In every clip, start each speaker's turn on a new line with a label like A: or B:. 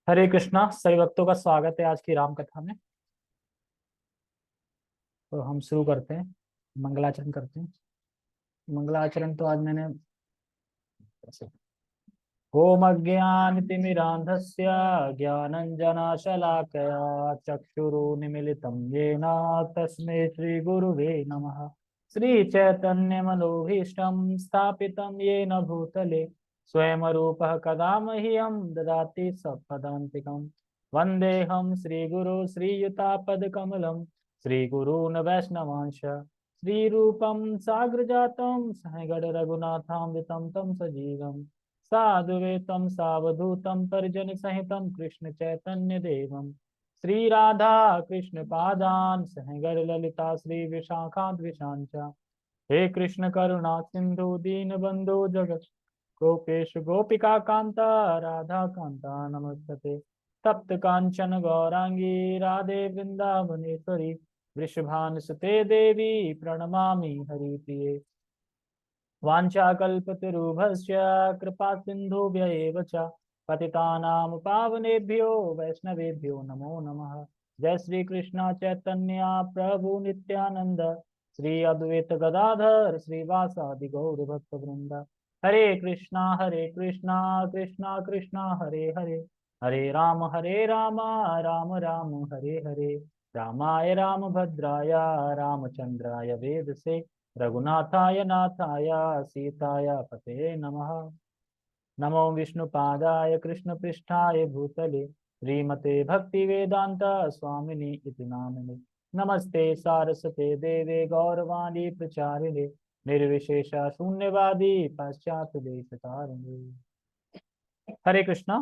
A: हरे कृष्णा। सभी भक्तों का स्वागत है आज की राम कथा में। तो हम शुरू करते हैं, मंगलाचरण करते हैं। मंगलाचरण तो आज मैंने ओम अज्ञानतिमिरान्धस्य ज्ञानञ्जनशलाकया चक्षुरुन्मीलितं येन तस्मै श्रीगुरुवे नमः। श्रीचैतन्यमनोभीष्टं स्थापितं येन भूतले स्वयं रूपः कदा मह्यं ददाति सपदान्तिकं। वन्देऽहं श्रीगुरो श्रीयुतापदकमलं श्रीगुरून् वैष्णवांश श्रीरूपं साग्रजातं सहगण रघुनाथामृतं तं सजीवम् साधुवेतं सावधूतं परिजन सहितं कृष्ण चैतन्य देवम श्री राधा कृष्ण पादान सहगण ललिता श्री विशाखात विशांच। हे कृष्ण करुणा सिंधु दीन बंधु जगत गोपेश गोपिका कांता राधा कांता नमस्ते। तप्त कांचन गौरांगी राधे वृंदावनेश्वरी वृषभानुसुते देवी प्रणमामि हरिप्रिये। वाञ्छाकल्पतरुभ्यश्च कृपा सिन्धुभ्य एव च पतितानां पावनेभ्यो वैष्णवेभ्यो नमो नमः। जय श्री कृष्ण चैतन्य प्रभु नित्यानंद श्री अद्वैत गदाधर श्रीवासादि गौर भक्त वृंद। हरे कृष्णा कृष्णा कृष्णा हरे हरे हरे राम राम राम हरे हरे। रामाय रामभद्राय रामचंद्राय वेदसे रघुनाथाय नाथाय सीताय पते नमः। नमो विष्णुपादाय कृष्णपृष्ठाय भूतले श्रीमते भक्तिवेदांत स्वामिनि इति नामिने। नमस्ते सारस्वते देवे गौरवाणी प्रचारिणे निर्विशेष शून्यवादी पाश्चात्य देशतारिणे। हरे कृष्णा।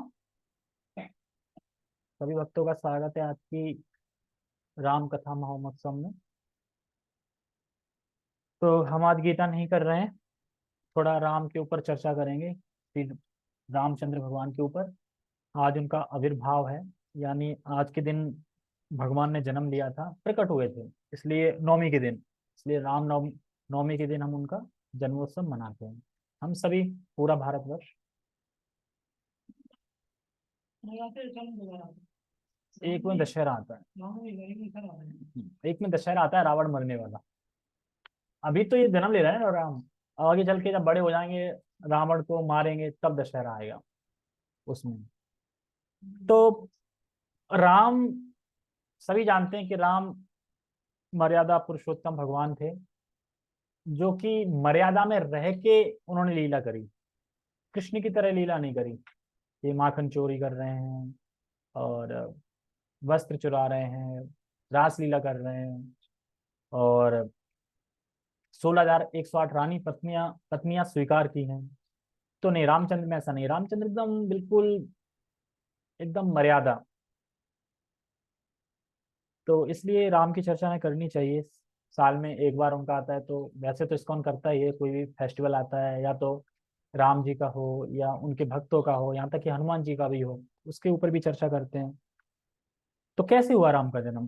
A: सभी भक्तों का स्वागत है आज की राम कथा महोत्सव में। तो हम आज गीता नहीं कर रहे हैं, थोड़ा राम के ऊपर चर्चा करेंगे, श्री रामचंद्र भगवान के ऊपर। आज उनका आविर्भाव है, यानी आज के दिन भगवान ने जन्म लिया था, प्रकट हुए थे, इसलिए नवमी के दिन, इसलिए राम नवमी नवमी के दिन हम उनका जन्मोत्सव मनाते हैं, हम सभी, पूरा भारतवर्ष। एक में दशहरा आता है, एक में दशहरा आता है, रावण मरने वाला। अभी तो ये जन्म ले रहा है ना राम, आगे चल के जब बड़े हो जाएंगे रावण को मारेंगे तब दशहरा आएगा उसमें। तो राम, सभी जानते हैं कि राम मर्यादा पुरुषोत्तम भगवान थे, जो कि मर्यादा में रह के उन्होंने लीला करी, कृष्ण की तरह लीला नहीं करी। ये माखन चोरी कर रहे हैं और वस्त्र चुरा रहे हैं, रास लीला कर रहे हैं, और 16,108 रानी पत्नियां पत्नियां स्वीकार की हैं। तो नहीं, रामचंद्र में ऐसा नहीं, रामचंद्र एकदम बिल्कुल एकदम मर्यादा। तो इसलिए राम की चर्चा हमें करनी चाहिए। साल में एक बार उनका आता है, तो वैसे तो इस्कॉन करता ही है, कोई भी फेस्टिवल आता है या तो राम जी का हो या उनके भक्तों का हो, यहाँ तक कि हनुमान जी का भी हो, उसके ऊपर भी चर्चा करते हैं। तो कैसे हुआ राम का जन्म?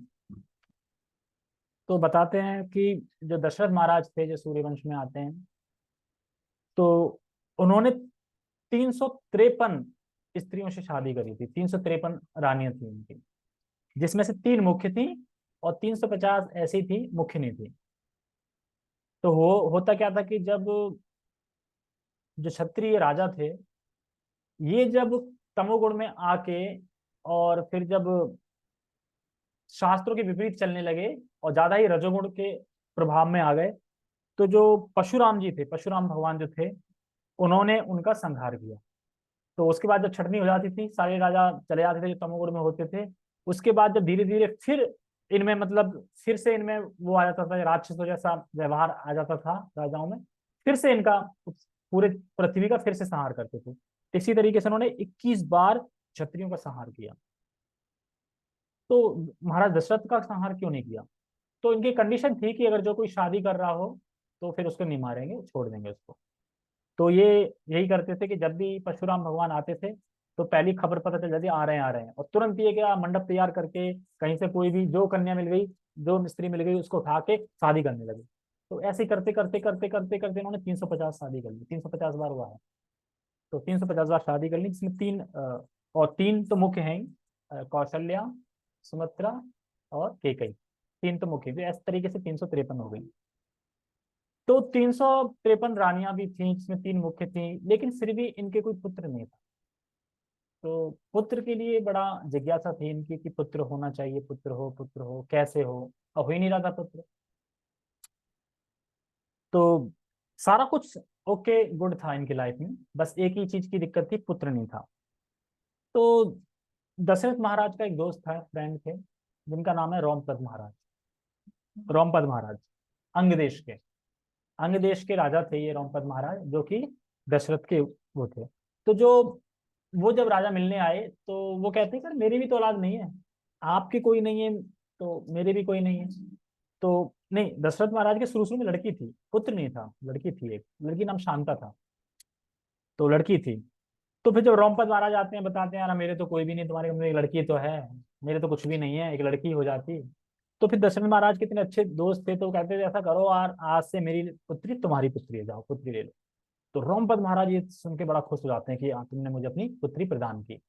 A: तो बताते हैं कि जो दशरथ महाराज थे, जो सूर्यवंश में आते हैं, तो उन्होंने 353 स्त्रियों से शादी करी थी, 353 रानियां थी उनकी, जिसमें से 3 मुख्य थी और 350 ऐसी थी मुख्य नहीं थी। तो वो होता क्या था कि जब जो क्षत्रिय राजा थे, ये जब तमोगुण में आके और फिर जब शास्त्रों के विपरीत चलने लगे और ज्यादा ही रजोगुण के प्रभाव में आ गए, तो जो परशुराम जी थे, परशुराम भगवान जो थे, उन्होंने उनका संहार किया। तो उसके बाद जब छटनी हो जाती थी, सारे राजा चले जाते थे जो तमोगुण में होते थे। उसके बाद जब धीरे धीरे फिर इनमें, मतलब फिर से इनमें वो आ जाता था, राक्षसों जैसा व्यवहार आ जाता था राजाओं में, फिर से इनका पूरे पृथ्वी का फिर से संहार करते थे। इसी तरीके से उन्होंने 21 बार क्षत्रियों का संहार किया। तो महाराज दशरथ का संहार क्यों नहीं किया? तो इनकी कंडीशन थी कि अगर जो कोई शादी कर रहा हो तो फिर उसको नहीं मारेंगे, छोड़ देंगे उसको। तो ये यही करते थे कि जब भी परशुराम भगवान आते थे, तो पहली खबर पता चल जाती, आ रहे हैं आ रहे हैं, और तुरंत ये क्या, मंडप तैयार करके कहीं से कोई भी जो कन्या मिल गई, जो मिस्त्री मिल गई, उसको उठा के शादी करने लगे। तो ऐसे करते करते करते करते करते इन्होंने 350 शादी कर ली, 350 बार हुआ है। तो 350 बार शादी कर ली, जिसमें 3 और तीन तो मुख्य हैं कौशल्या, सुमित्रा और केकई, तीन तो मुख्य। तो इस तरीके से 353 हो गई। तो 353 रानियां भी थीं, जिसमें तीन मुख्य थीं, लेकिन फिर भी इनके कोई पुत्र नहीं था। तो पुत्र के लिए बड़ा जिज्ञासा थी इनकी कि पुत्र होना चाहिए, पुत्र हो, कैसे हो। अब हो ही नहीं रहा था पुत्र। तो सारा कुछ ओके गुड था इनकी लाइफ में, बस एक ही चीज की दिक्कत थी, पुत्र नहीं था। तो दशरथ महाराज का एक दोस्त था, फ्रेंड थे, जिनका नाम है रोमपद महाराज। रोमपद महाराज अंग देश के, अंग देश के राजा थे ये रोमपद महाराज, जो कि दशरथ के वो थे। तो जो वो जब राजा मिलने आए तो वो कहते हैं सर मेरी भी तो औलाद नहीं है, आपकी कोई नहीं है तो मेरे भी कोई नहीं है। तो नहीं, दशरथ महाराज के शुरू शुरू में लड़की थी, पुत्र नहीं था, लड़की थी, एक लड़की नाम शांता था, तो लड़की थी। तो फिर जब रोमपद महाराज आते हैं बताते हैं यार मेरे तो कोई भी नहीं, तुम्हारे में एक लड़की तो है, मेरे तो कुछ भी नहीं है, एक लड़की हो जाती। तो फिर दशरथ महाराज के इतने अच्छे दोस्त थे तो वो कहते थे ऐसा करो यार, आज से मेरी पुत्री तुम्हारी पुत्री है, जाओ पुत्री ले लो। तो रोमपद महाराज ये सुन के बड़ा खुश हो जाते हैं कि हाँ, तुमने मुझे अपनी पुत्री प्रदान की।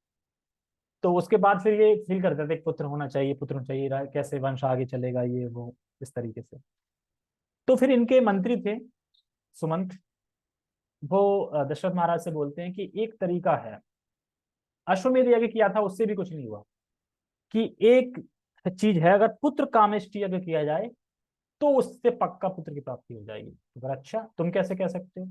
A: तो उसके बाद फिर ये फील करते थे पुत्र होना चाहिए, पुत्र होना चाहिए, कैसे वंश आगे चलेगा ये वो, इस तरीके से। तो फिर इनके मंत्री थे सुमंत, वो दशरथ महाराज से बोलते हैं कि एक तरीका है, अश्वमेध यज्ञ किया था उससे भी कुछ नहीं हुआ, कि एक चीज है, अगर पुत्र कामेष्टि यज्ञ किया जाए तो उससे पक्का पुत्र की प्राप्ति हो जाएगी। तो फिर अच्छा, तुम कैसे कह सकते हो?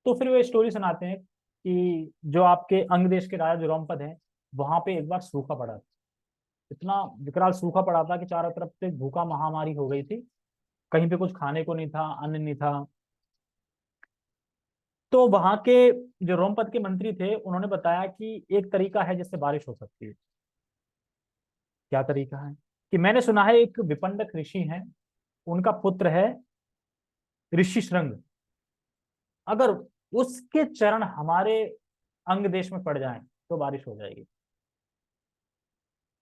A: तो फिर वो स्टोरी सुनाते हैं कि जो आपके अंग देश के राजा जो रोमपद हैं, वहां पे एक बार सूखा पड़ा था, इतना विकराल सूखा पड़ा था कि चारों तरफ से भूखा महामारी हो गई थी, कहीं पे कुछ खाने को नहीं था, अन्न नहीं था। तो वहां के जो रोमपद के मंत्री थे उन्होंने बताया कि एक तरीका है जिससे बारिश हो सकती है। क्या तरीका है? कि मैंने सुना है एक विपंडक ऋषि हैं, उनका पुत्र है ऋषि श्रृंग, अगर उसके चरण हमारे अंग देश में पड़ जाएं तो बारिश हो जाएगी।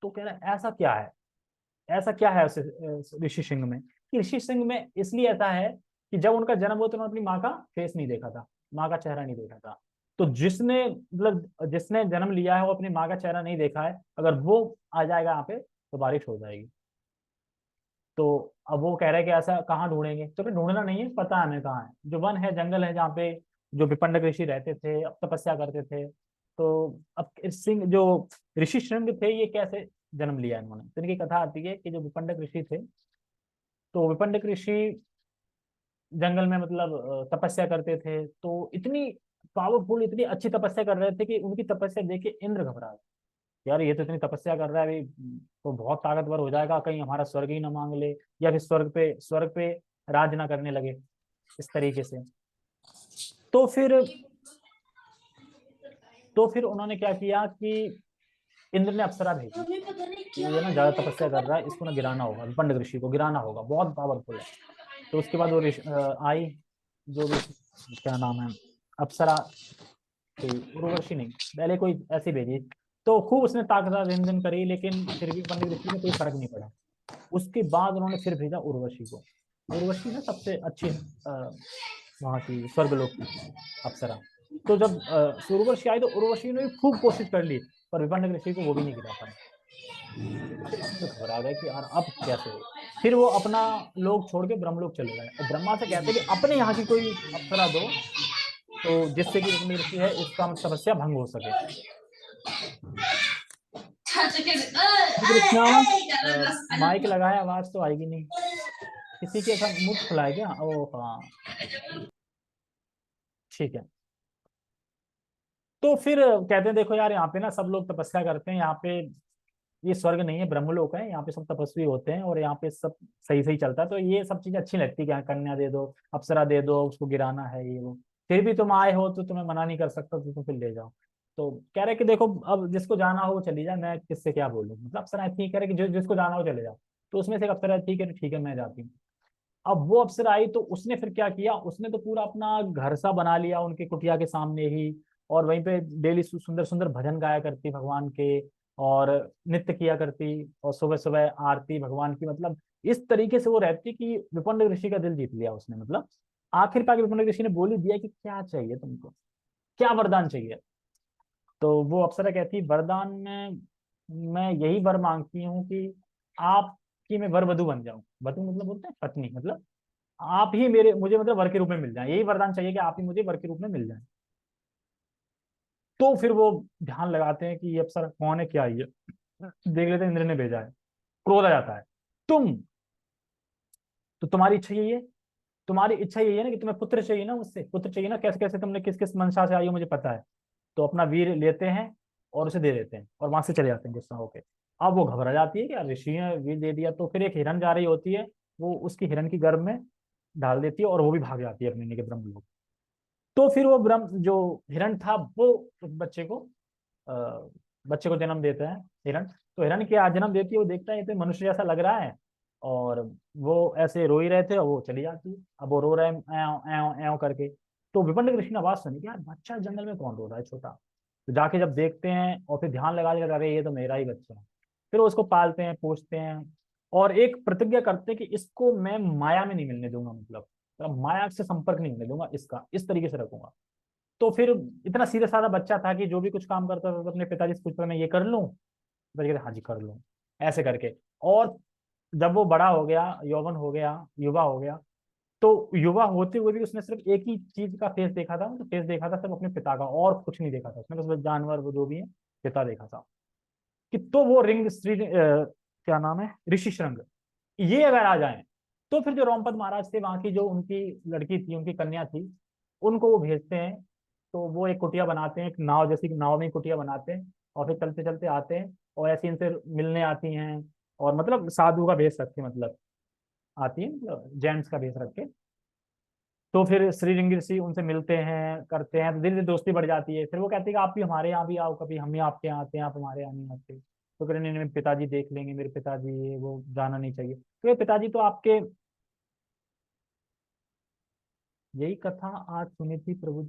A: तो कह रहे हैं ऐसा क्या है, ऐसा क्या है उस ऋषि सिंह में? कि ऋषि सिंह में इसलिए ऐसा है कि जब उनका जन्म हुआ तो उन्होंने अपनी माँ का फेस नहीं देखा था, माँ का चेहरा नहीं देखा था। तो जिसने मतलब जिसने जन्म लिया है वो अपनी माँ का चेहरा नहीं देखा है, अगर वो आ जाएगा यहाँ पे तो बारिश हो जाएगी। तो अब वो कह रहे हैं कि ऐसा कहाँ ढूंढेंगे? तो फिर ढूंढना नहीं है, पता है हमें कहाँ है, जो वन है, जंगल है, जहाँ पे जो विपंडक ऋषि रहते थे, अब तपस्या करते थे। तो अब सिंह जो ऋषि शृंग थे ये कैसे जन्म लिया इन्होंने? तो इनकी कथा आती है कि जो विपंडक ऋषि थे, तो विपंडक ऋषि जंगल में मतलब तपस्या करते थे, तो इतनी पावरफुल, इतनी अच्छी तपस्या कर रहे थे कि उनकी तपस्या देख के इंद्र घबरा गए। यार ये तो इतनी तपस्या कर रहा है अभी, तो बहुत ताकतवर हो जाएगा, कहीं हमारा स्वर्ग ही ना मांग ले, या फिर स्वर्ग पे राज ना करने लगे, इस तरीके से। तो फिर उन्होंने क्या किया कि इंद्र ने अप्सरा भेजी कि ये ना ज्यादा तपस्या कर रहा है, इसको ना गिराना होगा, विपंडक ऋषि को गिराना होगा, बहुत पावरफुल है। तो उसके बाद वो आई, जो भी क्या नाम है, अप्सरा थी, उर्वशी नहीं, पहले कोई ऐसी भेजी। तो खूब उसने ताकत व्यंजन करी, लेकिन फिर भी पंडित ऋषि में कोई फर्क नहीं पड़ा। उसके बाद उन्होंने फिर भेजा उर्वशी को। उर्वशी ना सबसे अच्छी वहां की स्वर्गलोक की अप्सरा। तो जब उर्वशी आई तो उर्वशी ने भी खूब कोशिश कर ली, पर विपंडक ऋषि को वो भी नहीं गिरा पाए। फिर इंद्र घबरा गए कि यार अब कैसे हो। फिर वो अपना लोक छोड़ के ब्रह्मलोक चले गए और ब्रह्मा से कहते कि अपने यहाँ की कोई अप्सरा दो, तो जिससे कि विपंडक ऋषि है इसका तपस्या भंग हो सके। श्री कृष्णा, माइक लगाया, आवाज तो आएगी नहीं। किसी के ऐसा मुंह खुला है क्या? ओ हाँ, ठीक है। तो फिर कहते हैं देखो यार, यहाँ पे ना सब लोग तपस्या करते हैं, यहाँ पे ये स्वर्ग नहीं है, ब्रह्मलोक है, यहाँ पे सब तपस्वी होते हैं और यहाँ पे सब सही सही चलता है। तो ये सब चीजें अच्छी लगती है कि हाँ, कन्या दे दो, अप्सरा दे दो, उसको गिराना है ये वो। फिर भी तुम आए हो तो तुम्हें मना नहीं कर सकता, तो तुम फिर ले जाओ। तो कह रहे कि देखो अब जिसको जाना हो वो चली जाए, मैं किससे क्या बोलूँ, मतलब अप्सरा ठीक कह रहे कि जिसको जाना हो चले जाओ। तो उसमें से एक अप्सरा ठीक है, ठीक है मैं जाती हूँ। अब वो अप्सरा आई तो उसने फिर क्या किया, उसने तो पूरा अपना घर सा बना लिया उनके कुटिया के सामने ही, और वहीं पे डेली सुंदर सुंदर भजन गाया करती भगवान के, और नृत्य किया करती, और सुबह सुबह आरती भगवान की, मतलब इस तरीके से वो रहती कि विपंडक ऋषि का दिल जीत लिया उसने। मतलब आखिर पाके विपंडक ऋषि ने बोल ही दिया कि क्या चाहिए तुमको, क्या वरदान चाहिए। तो वो अप्सरा कहती, वरदान में मैं यही वर मांगती हूँ कि आपकी मैं वर वधु बन जाऊं। वधु मतलब बोलते हैं पत्नी, मतलब आप ही मेरे मुझे मतलब वर के रूप में मिल जाए, यही वरदान चाहिए कि आप ही मुझे वर के रूप में मिल जाए। तो फिर वो ध्यान लगाते हैं कि ये अप्सरा कौन है, क्या है ये, देख लेते हैं इंद्र ने भेजा है। क्रोध आ जाता है, तुम, तो तुम्हारी इच्छा यही है, तुम्हारी इच्छा यही है ना कि तुम्हें पुत्र चाहिए ना, मुझसे पुत्र चाहिए ना, कैसे कैसे तुमने किस किस मंशा से आई हो मुझे पता है। तो अपना वीर लेते हैं और उसे दे देते हैं और वहां से चले जाते हैं गुस्सा होके। अब वो घबरा जाती है कि यार ऋषि ने वीर दे दिया, तो फिर एक हिरन जा रही होती है, वो उसकी हिरन की गर्भ में डाल देती है और वो भी भाग जाती है अपने के ब्रह्मलोक। तो फिर वो ब्रह्म जो हिरन था वो उस बच्चे को जन्म देता है हिरन। तो हिरन क्या जन्म देती है, वो देखता है ये तो मनुष्य जैसा लग रहा है, और वो ऐसे रो ही रहे थे और वो चली जाती है। अब वो रो रहे हैं एव एव एव करके। तो विपन्न ऋषि ने आवाज सुनी कि यार बच्चा जंगल में कौन रो रहा है छोटा। तो जाके जब देखते हैं और फिर ध्यान लगा लिया, अरे ये तो मेरा ही बच्चा है। फिर वो उसको पालते हैं पोसते हैं और एक प्रतिज्ञा करते हैं कि इसको मैं माया में नहीं मिलने दूंगा, मतलब माया से संपर्क नहीं होने दूंगा इसका, इस तरीके से रखूंगा। तो फिर इतना सीधा साधा बच्चा था कि जो भी कुछ काम करता था तो अपने पिताजी से पूछता, मैं ये कर लूं, पिताजी कहते हाँ जी कर लूं, ऐसे करके। और जब वो बड़ा हो गया, यौवन हो गया, युवा हो गया, तो युवा होते हुए भी उसने सिर्फ एक ही चीज का फेस देखा था, तो फेस देखा था सिर्फ अपने पिता का, और कुछ नहीं देखा था उसने, बस जानवर वो जो भी है पिता देखा था। कि तो वो रिंग श्री क्या नाम है, ऋषि श्रृंग, ये अगर आ जाए तो फिर जो रोमपद महाराज थे वहां की जो उनकी लड़की थी, उनकी कन्या थी, उनको वो भेजते हैं। तो वो एक कुटिया बनाते हैं, एक नाव जैसी नाव में कुटिया बनाते हैं, और फिर चलते चलते आते हैं और ऐसे इनसे मिलने आती हैं, और मतलब साधु का भेष रख के मतलब आती है, मतलब जेंट्स का भेष रख के। तो फिर श्री ऋषि उनसे मिलते हैं करते हैं, तो धीरे धीरे दोस्ती बढ़ जाती है। फिर वो कहते हैं कि आप भी हमारे यहाँ भी आओ कभी, हम भी आपके यहाँ आते हैं, आप हमारे यहाँ नहीं आते। तो कह रहे नहीं नहीं, पिताजी देख लेंगे, मेरे पिताजी ये वो जाना नहीं चाहिए। तो ये पिताजी तो आपके, यही कथा आज सुनी थी प्रभु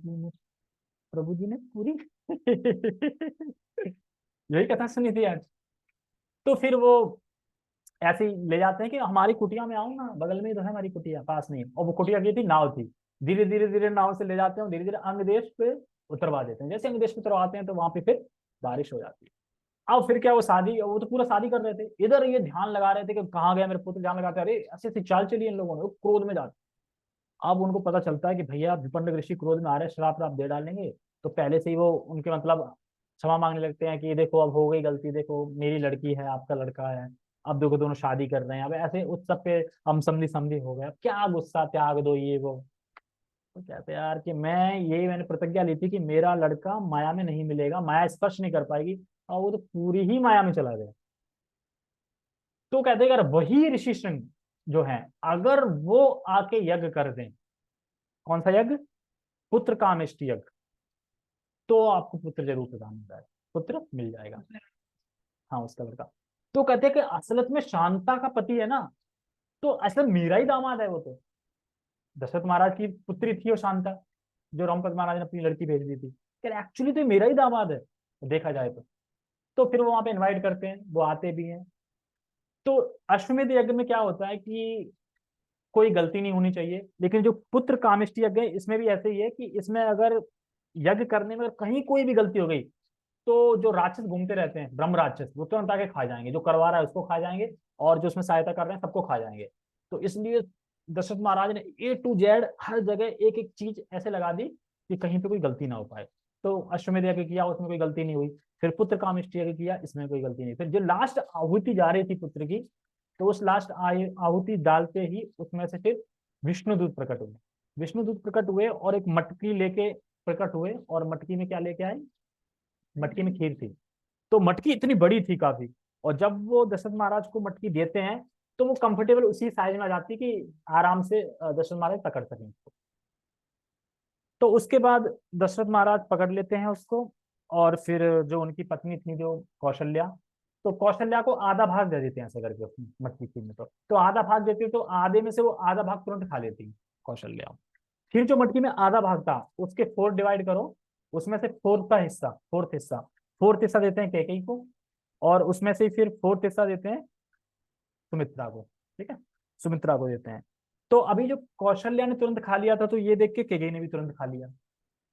A: जी ने पूरी यही कथा सुनी थी आज। तो फिर वो ऐसे ही ले जाते हैं कि हमारी कुटिया में आओ ना, बगल में ही तो है हमारी कुटिया, पास नहीं है। और वो कुटिया की थी, नाव थी। धीरे धीरे धीरे नाव से ले जाते हैं, धीरे धीरे अंग देश पे उतरवा देते हैं। जैसे अंग देश पे उतरवाते हैं तो वहां पे फिर बारिश हो जाती है। अब फिर क्या, वो शादी, वो तो पूरा शादी कर रहे थे, इधर ये ध्यान लगा रहे थे कि कहाँ गया मेरे पुत्र, ध्यान लगाते अरे ऐसी ऐसी चाल चली इन लोगों ने, वो क्रोध में जाते। अब उनको पता चलता है कि भैया विपन्न ऋषि क्रोध में आ रहे हैं, श्राप आप दे डालेंगे। तो पहले से ही वो उनके मतलब क्षमा मांगने लगते हैं कि देखो अब हो गई गलती, देखो मेरी लड़की है आपका लड़का है, अब देखो दोनों शादी कर रहे हैं, अब ऐसे उस सब पे हम समझी समझी हो गया, अब क्या गुस्सा त्याग दो ये वो। तो कहते हैं यार कि मैंने प्रतिज्ञा ली थी कि मेरा लड़का माया में नहीं मिलेगा, माया स्पर्श नहीं कर पाएगी, और वो तो पूरी ही माया में चला गया। तो कहते हैं अगर वही ऋषि श्रृंग जो है, अगर वो आके यज्ञ कर दें, कौन सा यज्ञ, पुत्र कामेष्टि यज्ञ, तो आपको पुत्र जरूर प्रदान हो जाएगा, पुत्र मिल जाएगा। हाँ उसका लड़का। तो कहते हैं कि असलत में शांता का पति है ना, तो असल मेरा ही दामाद है वो तो। दशरथ महाराज की पुत्री थी वो शांता, जो रामपत महाराज ने अपनी लड़की भेज दी थी, कह एक्चुअली तो ये मेरा ही दामाद है, तो देखा जाए तो फिर वो वहां पे इनवाइट करते हैं, वो आते भी हैं। तो अश्वमेध यज्ञ में क्या होता है कि कोई गलती नहीं होनी चाहिए, लेकिन जो पुत्र कामिष्टि यज्ञ है इसमें भी ऐसे ही है कि इसमें अगर यज्ञ करने में अगर कहीं कोई भी गलती हो गई, तो जो राक्षस घूमते रहते हैं ब्रह्म राक्षस, वो तुरंत आके खा जाएंगे, जो करवा रहा है उसको खा जाएंगे, और जो उसमें सहायता कर रहे हैं सबको खा जाएंगे। तो इसलिए दशरथ महाराज ने A to Z हर जगह एक एक चीज ऐसे लगा दी कि कहीं पे कोई गलती ना हो पाए। तो अश्वमेध यज्ञ किया, उसमें कोई गलती नहीं हुई। फिर पुत्र कामिष्टि यज्ञ किया, इसमें कोई गलती नहीं। फिर जो लास्ट आहुति जा रही थी पुत्र की, तो उस लास्ट आहुति डालते ही उसमें से फिर विष्णुदूत प्रकट हुए। विष्णुदूत प्रकट हुए और एक मटकी लेके प्रकट हुए, और मटकी में क्या लेके आए, मटकी में खीर थी। तो मटकी इतनी बड़ी थी काफी, और जब वो दशरथ महाराज को मटकी देते हैं तो वो कंफर्टेबल उसी साइज में आ जाती कि आराम से दशरथ महाराज पकड़ सकें उसको। तो उसके बाद दशरथ महाराज पकड़ लेते हैं उसको, और फिर जो उनकी पत्नी थी जो कौशल्या, तो कौशल्या को आधा भाग दे देते हैं ऐसे करके उसमें मटकी खीर में। तो आधा भाग देते, तो आधे में से वो आधा भाग तुरंत खा लेती कौशल्या। फिर जो मटकी में आधा भाग था उसके फोर डिवाइड करो, उसमें से फोर्थ हिस्सा देते हैं कैकेयी को, और उसमें से फिर फोर्थ हिस्सा देते हैं सुमित्रा को। ठीक है, सुमित्रा को देते हैं। तो अभी जो कौशल्या ने तुरंत खा लिया था, तो ये देख के कैकेयी ने भी तुरंत खा लिया।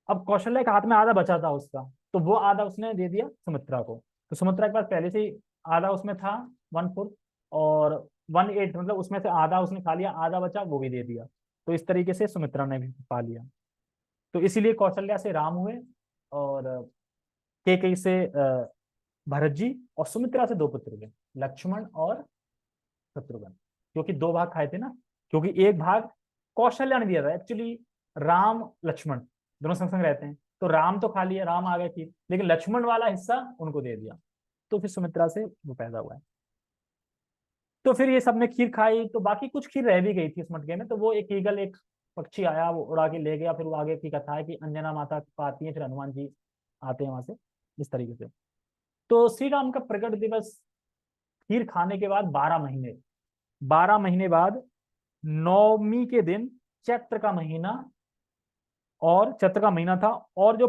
A: अब कौशल्या के हाथ में आधा बचा था उसका, तो वो आधा उसने दे दिया सुमित्रा को। तो सुमित्रा के पास पहले से ही आधा उसमें था, 1/4, और 1/8 मतलब उसमें से आधा उसने खा लिया, आधा बचा वो भी दे दिया। तो इस तरीके से सुमित्रा ने भी पा लिया। तो इसीलिए कौशल्या से राम हुए, और कैकेयी से भरत जी, और सुमित्रा से 2 पुत्र हुए, लक्ष्मण और शत्रुघ्न। क्योंकि 2 भाग खाए थे ना, क्योंकि एक भाग कौशल्या ने दिया था एक्चुअली। राम लक्ष्मण दोनों संग संग रहते हैं, तो राम तो खा लिया, राम आ गए थी, लेकिन लक्ष्मण वाला हिस्सा उनको दे दिया। तो फिर सुमित्रा से वो पैदा हुआ है। तो फिर ये सबने खीर खाई, तो बाकी कुछ खीर रह भी गई थी इस मटके में, तो वो एक ईगल, एक पक्षी आया, वो उड़ा के ले गया। फिर वो आगे की कथा है कि अंजना माता पाती है, फिर हनुमान जी आते हैं वहां से, इस तरीके से। तो श्री राम का प्रकट दिवस खीर खाने के बाद 12 महीने बाद नवमी के दिन, चैत्र का महीना, और चैत्र का महीना था, और जो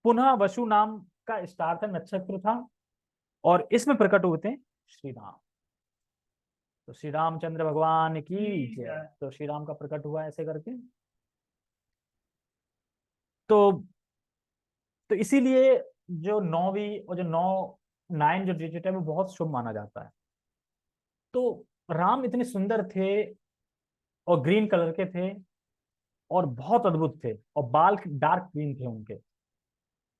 A: पुनः वसु नाम का स्टार था, नक्षत्र था, और इसमें प्रकट होते हैं श्री राम। तो श्री रामचंद्र भगवान की जय। तो श्री राम का प्रकट हुआ ऐसे करके। तो तो इसीलिए जो 9वीं और जो 9 जो डिजिट है वो बहुत शुभ माना जाता है। तो राम इतने सुंदर थे, और ग्रीन कलर के थे, और बहुत अद्भुत थे, और बाल डार्क ग्रीन थे उनके,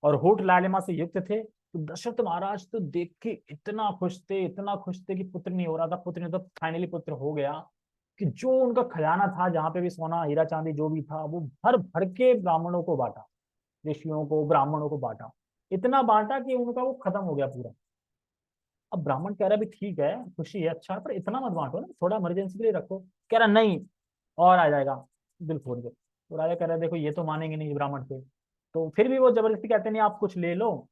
A: और होठ लालिमा से युक्त थे। तो दशरथ महाराज तो देख के इतना खुश थे, इतना खुश थे कि पुत्र नहीं हो रहा था, पुत्र नहीं, तो फाइनली पुत्र हो गया। कि जो उनका खजाना था, जहां पे भी सोना हीरा चांदी जो भी था, वो भर भर के ब्राह्मणों को बांटा, ऋषियों को, ब्राह्मणों को बांटा। इतना बांटा कि उनका वो खत्म हो गया पूरा। अब ब्राह्मण कह रहा भी ठीक है, खुशी है, अच्छा है, पर इतना मत बांटो ना, थोड़ा इमरजेंसी के लिए रखो। कह रहा नहीं, और आ जाएगा दिल खोल के। तो राजा कह रहा है देखो ये तो मानेंगे नहीं ब्राह्मण थे। तो फिर भी वो जबरदस्ती कहते नहीं आप कुछ ले लो।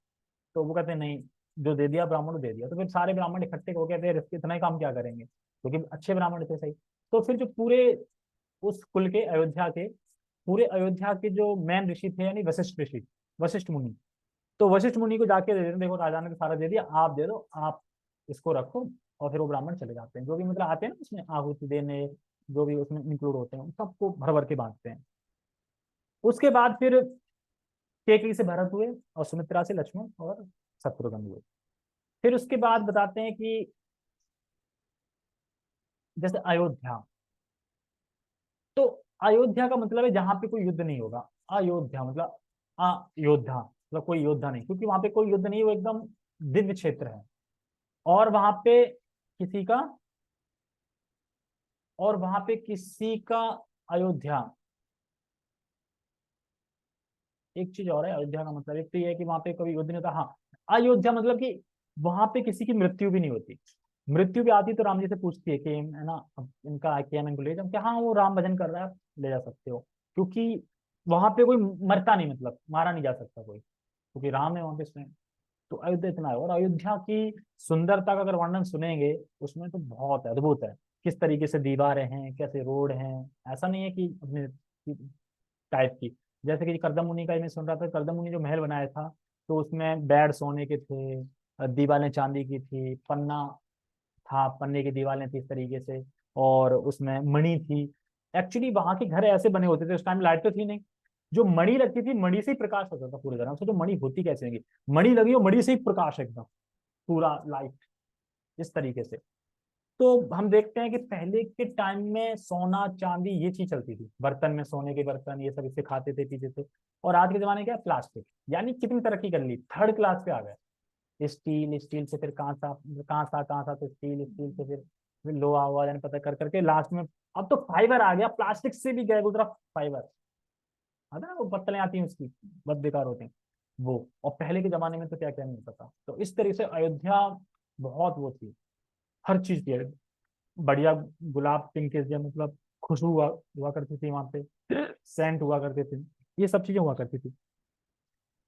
A: तो वो कहते नहीं, जो दे दिया ब्राह्मण को दे दिया। तो फिर सारे ब्राह्मण इकट्ठे हो गए थे, इसके इतना ही काम क्या करेंगे, क्योंकि अच्छे ब्राह्मण थे सही। तो फिर जो पूरे उस कुल के, अयोध्या के, पूरे अयोध्या के जो मेन ऋषि थे, यानी वशिष्ठ ऋषि, वशिष्ठ मुनि। तो वशिष्ठ मुनि को जाके दे देते, देखो राजा ने तो सारा दे दिया, आप दे दो, आप इसको रखो। और फिर वो ब्राह्मण चले जाते हैं, जो भी मतलब आते हैं ना उसमें आहुति देने, जो भी उसमें इंक्लूड होते हैं, उन सबको भर भर के बांटते हैं। उसके बाद फिर कैकेयी से भरत हुए, और सुमित्रा से लक्ष्मण और शत्रुघ्न हुए। फिर उसके बाद बताते हैं कि जैसे अयोध्या, तो अयोध्या का मतलब है जहां पे कोई युद्ध नहीं होगा। अयोध्या मतलब अयोध्या मतलब कोई योद्धा नहीं, क्योंकि वहां पे कोई युद्ध नहीं, वो एकदम दिव्य क्षेत्र है। और वहां पे किसी का और वहां पे किसी का अयोध्या, एक चीज और है अयोध्या का मतलब, एक तो ये है कि वहां पे कभी युद्ध नहीं होता। हाँ, अयोध्या मतलब कि वहां पे किसी की मृत्यु भी नहीं होती। मृत्यु भी आती तो राम जी से पूछती है कि है ना, अब इनका आके मैं इनको ले जाऊं क्या? हाँ, वो राम भजन कर रहा है, ले जा सकते हो। क्योंकि वहां पे कोई मरता नहीं, मतलब मारा नहीं जा सकता कोई, क्योंकि राम है वहां पे स्वयं। तो अयोध्या इतना है। और अयोध्या की सुंदरता का अगर वर्णन सुनेंगे, उसमें तो बहुत अद्भुत है। किस तरीके से दीवारें हैं, कैसे रोड हैं, ऐसा नहीं है कि अपने टाइप की। जैसे कि करदम मुनि का ही मैं सुन रहा था, करदम मुनि जो महल बनाया था, तो उसमें बेड सोने के थे, दीवारें चांदी की थी, पन्ना था, पन्ने की दीवारें थी इस तरीके से, और उसमें मणि थी। एक्चुअली वहां के घर ऐसे बने होते थे, उस टाइम लाइट तो थी नहीं, जो मणि लगती थी, मणि से ही प्रकाश होता था पूरे घर में। तो मणि होती कैसे होंगी, मणि लगी और मणि से ही प्रकाश एकदम पूरा लाइट, इस तरीके से। तो हम देखते हैं कि पहले के टाइम में सोना चांदी ये चीज चलती थी, बर्तन में सोने के बर्तन, ये सब इससे खाते थे पीते थे। और आज के जमाने क्या है, प्लास्टिक। यानी कितनी तरक्की कर ली, 3rd क्लास पे आ गए। स्टील, स्टील से फिर कांसा, कांसा, कांसा से स्टील, स्टील से फिर लोहा हुआ, यानी पता कर करके लास्ट में अब तो फाइबर आ गया, प्लास्टिक से भी गए गुजरा फाइबर। आता ना वो पत्तलें आती हैं उसकी, बहुत बेकार होते हैं वो। और पहले के जमाने में तो क्या क्या नहीं होता था। तो इस तरीके से अयोध्या बहुत वो थी, हर चीज थी। बढ़िया गुलाब, पिंक मतलब खुशबू हुआ करती थी वहां पे, सेंट हुआ करते थे, ये सब चीजें हुआ करती थी।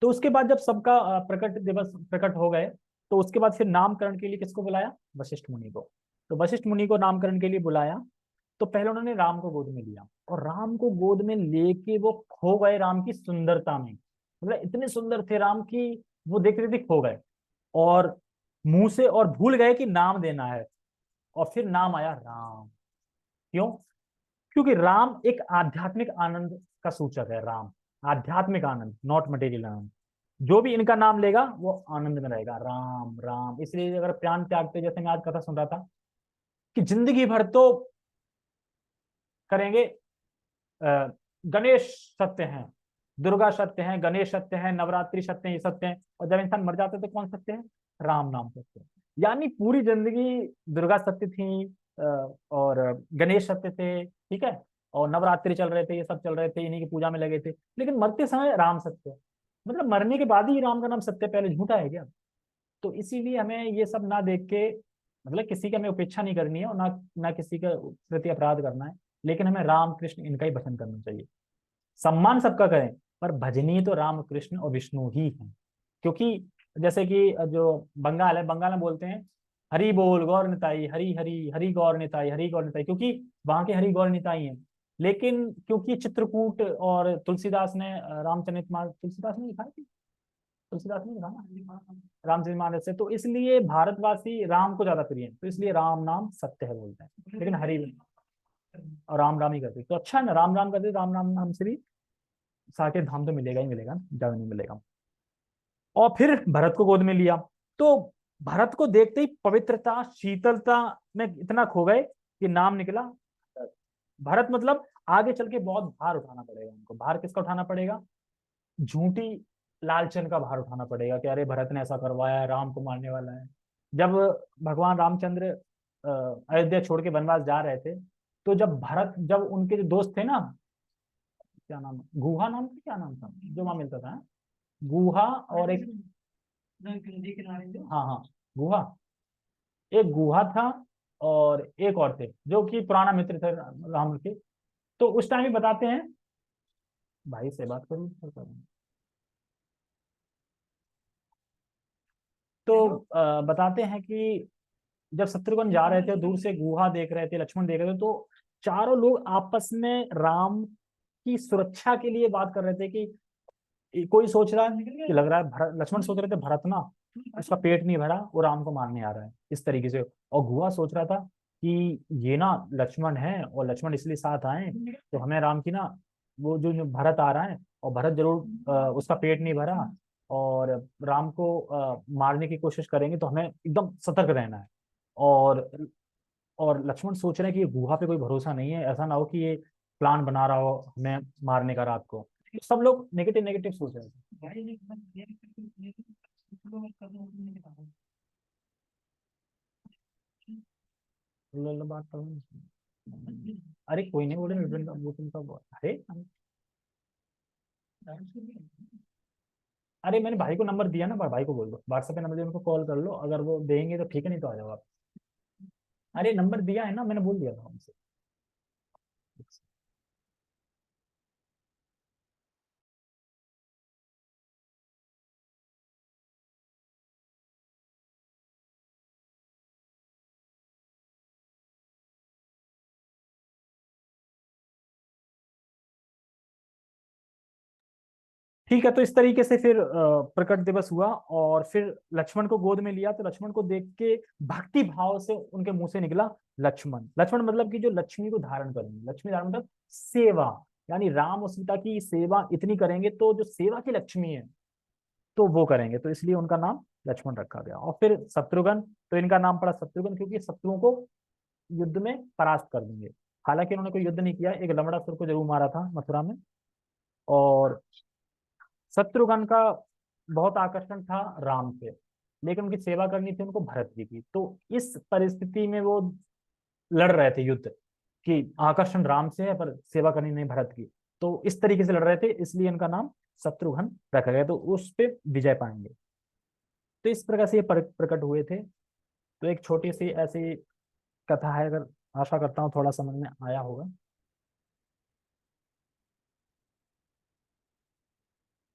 A: तो उसके बाद जब सबका प्रकट दिवस प्रकट हो गए, तो उसके बाद फिर नामकरण के लिए किसको बुलाया? वशिष्ठ मुनि को। तो वशिष्ठ मुनि को नामकरण के लिए बुलाया। तो पहले उन्होंने राम को गोद में लिया, और राम को गोद में लेके वो खो गए राम की सुंदरता में। मतलब इतने सुंदर थे राम की, वो देखते देखते खो गए, और मुंह से और भूल गए कि नाम देना है। और फिर नाम आया राम। क्यों? क्योंकि राम एक आध्यात्मिक आनंद का सूचक है। राम आध्यात्मिक आनंद, नॉट मटेरियल आनंद। जो भी इनका नाम लेगा वो आनंद में रहेगा, राम राम। इसलिए अगर प्राण त्यागते, जैसे मैं आज कथा सुन रहा था कि जिंदगी भर तो करेंगे, गणेश सत्य हैं, दुर्गा सत्य हैं, गणेश सत्य हैं, नवरात्रि सत्य हैं, ये सत्य हैं, और जब इंसान मर जाता है तो कौन सत्य है? राम नाम सत्य है। यानी पूरी जिंदगी दुर्गा सत्य थी, और गणेश सत्य थे, ठीक है, और नवरात्रि चल रहे थे, ये सब चल रहे थे, इन्हीं की पूजा में लगे थे, लेकिन मरते समय राम सत्य है। मतलब मरने के बाद ही राम का नाम सत्य, पहले झूठा है क्या? तो इसीलिए हमें ये सब ना देख के, मतलब किसी की हमें उपेक्षा नहीं करनी है, और ना ना किसी के प्रति अपराध करना है, लेकिन हमें राम कृष्ण इनका ही भजन करना चाहिए। सम्मान सबका करें, पर भजनीय तो राम कृष्ण और विष्णु ही हैं। क्योंकि जैसे कि जो बंगाल है, बंगाल में बोलते हैं हरि बोल गौर निताई, हरि हरि हरि गौर निताई, हरि गौर निताई, क्योंकि वहां के हरि गौर निताई हैं। लेकिन क्योंकि चित्रकूट और तुलसीदास ने रामचरितमानस, तुलसीदास ने लिखा है, तुलसीदास ने लिखा ना रामचरितमानस से, तो इसलिए भारतवासी राम को ज्यादा प्रिय है, तो इसलिए राम नाम सत्य है बोलते हैं, लेकिन हरि और राम राम ही करते, तो अच्छा है ना, राम राम करते, राम राम नाम से भी साकेत धाम तो मिलेगा ही मिलेगा, ज्यादा नहीं मिलेगा। और फिर भरत को गोद में लिया, तो भरत को देखते ही पवित्रता शीतलता में इतना खो गए कि नाम निकला भरत। मतलब आगे चल के बहुत भार उठाना पड़ेगा उनको। भार किसका उठाना पड़ेगा? झूठी लालचन का भार उठाना पड़ेगा कि अरे भरत ने ऐसा करवाया है, राम को मारने वाला है। जब भगवान रामचंद्र अयोध्या छोड़ के वनवास जा रहे थे, तो जब भरत, जब उनके जो दोस्त थे ना, क्या नाम, गुहा नाम था, क्या नाम था जो वहां मिलता था, गुहा और एक, हाँ हाँ, गुहा, एक गुहा था और एक और थे जो कि पुराना मित्र थे राम के। तो उस टाइम ही बताते हैं, भाई से बात करूँ तो बताते हैं कि जब शत्रुघ्न जा रहे थे, दूर से गुहा देख रहे थे, लक्ष्मण देख रहे थे, तो चारों लोग आपस में राम की सुरक्षा के लिए बात कर रहे थे कि कोई सोच रहा है कि लग रहा है लक्ष्मण सोच रहे थे भरत ना, उसका पेट नहीं भरा, वो राम को मारने आ रहा है इस तरीके से। और गुहा सोच रहा था कि ये ना लक्ष्मण है, और लक्ष्मण इसलिए साथ आए तो हमें राम की ना, वो जो भरत आ रहा है, और भरत जरूर उसका पेट नहीं भरा, और राम को मारने की कोशिश करेंगे, तो हमें एकदम सतर्क रहना है। और और लक्ष्मण सोच रहे हैं कि ये गुहा पे कोई भरोसा नहीं है, ऐसा ना हो कि ये प्लान बना रहा हो हमें मारने का रात को। सब लोग नेगेटिव नेगेटिव सोच रहे थे। बात करो, अरे कोई नहीं बोले, वो तुमका अरे, अरे मैंने भाई को नंबर दिया ना, भाई को बोल दो व्हाट्सएप पे नंबर दिया, उनको कॉल कर लो, अगर वो देंगे तो ठीक है, नहीं तो आ जाओ आप। अरे नंबर दिया है ना, मैंने बोल दिया था उनसे। ठीक है, तो इस तरीके से फिर प्रकट दिवस हुआ, और फिर लक्ष्मण को गोद में लिया, तो लक्ष्मण को देख के भक्ति भाव से उनके मुंह से निकला लक्ष्मण। लक्ष्मण मतलब कि जो लक्ष्मी को धारण करेंगे, लक्ष्मी धारण मतलब सेवा, यानी राम और सीता की सेवा इतनी करेंगे तो जो सेवा की लक्ष्मी है तो वो करेंगे, तो इसलिए उनका नाम लक्ष्मण रखा गया। और फिर शत्रुघ्न, तो इनका नाम पड़ा शत्रुघ्न क्योंकि शत्रुओं को युद्ध में परास्त कर देंगे। हालांकि उन्होंने कोई युद्ध नहीं किया, एक लमड़ासुर को जरूर मारा था मथुरा में। और शत्रुघ्न का बहुत आकर्षण था राम से, लेकिन उनकी सेवा करनी थी उनको भरत जी की। तो इस परिस्थिति में वो लड़ रहे थे युद्ध, कि आकर्षण राम से है पर सेवा करनी नहीं भरत की। तो इस तरीके से लड़ रहे थे, इसलिए इनका नाम शत्रुघ्न रखा गया, तो उस पे विजय पाएंगे। तो इस प्रकार से ये प्रकट हुए थे। तो एक छोटी सी ऐसी कथा है, अगर आशा करता हूँ थोड़ा समझ में आया होगा।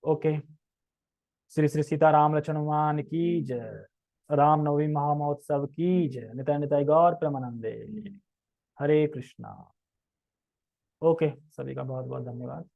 A: ओके। श्री श्री सीताराम लक्ष्मण हनुमान की जय। राम नवमी महामहोत्सव की जय। निताय निताय गौर प्रेमानंदे। हरे कृष्णा। ओके, सभी का बहुत बहुत धन्यवाद।